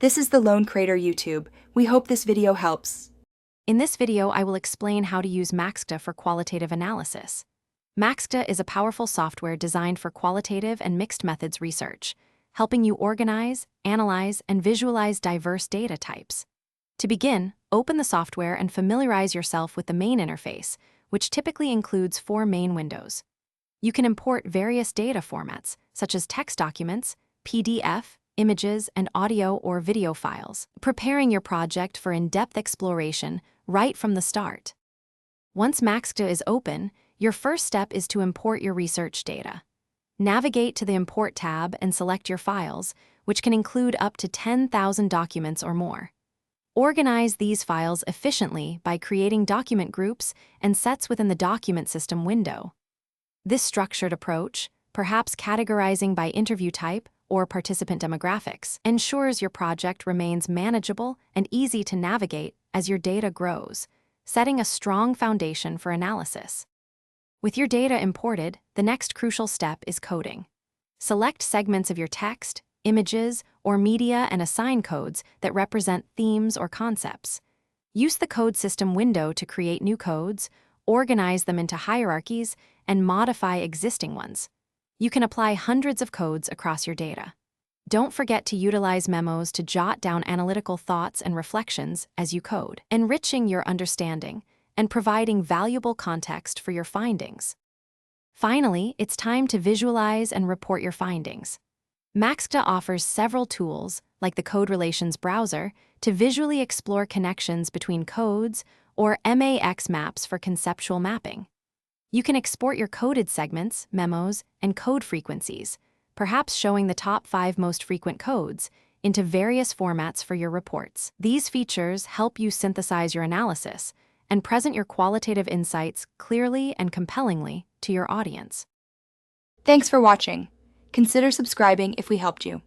This is the Lone Crater YouTube. We hope this video helps. In this video, I will explain how to use MAXQDA for qualitative analysis. MAXQDA is a powerful software designed for qualitative and mixed methods research, helping you organize, analyze, and visualize diverse data types. To begin, open the software and familiarize yourself with the main interface, which typically includes 4 main windows. You can import various data formats, such as text documents, PDF, images, and audio or video files, preparing your project for in-depth exploration right from the start. Once MAXQDA is open, your first step is to import your research data. Navigate to the Import tab and select your files, which can include up to 10,000 documents or more. Organize these files efficiently by creating document groups and sets within the Document System window. This structured approach, perhaps categorizing by interview type or participant demographics, ensures your project remains manageable and easy to navigate as your data grows, setting a strong foundation for analysis. With your data imported, the next crucial step is coding. Select segments of your text, images, or media and assign codes that represent themes or concepts. Use the Code System window to create new codes, organize them into hierarchies, and modify existing ones. You can apply hundreds of codes across your data. Don't forget to utilize memos to jot down analytical thoughts and reflections as you code, enriching your understanding and providing valuable context for your findings. Finally, it's time to visualize and report your findings. MAXQDA offers several tools, like the Code Relations Browser, to visually explore connections between codes, or MAX maps for conceptual mapping. You can export your coded segments, memos, and code frequencies, perhaps showing the top 5 most frequent codes, into various formats for your reports. These features help you synthesize your analysis and present your qualitative insights clearly and compellingly to your audience. Thanks for watching. Consider subscribing if we helped you.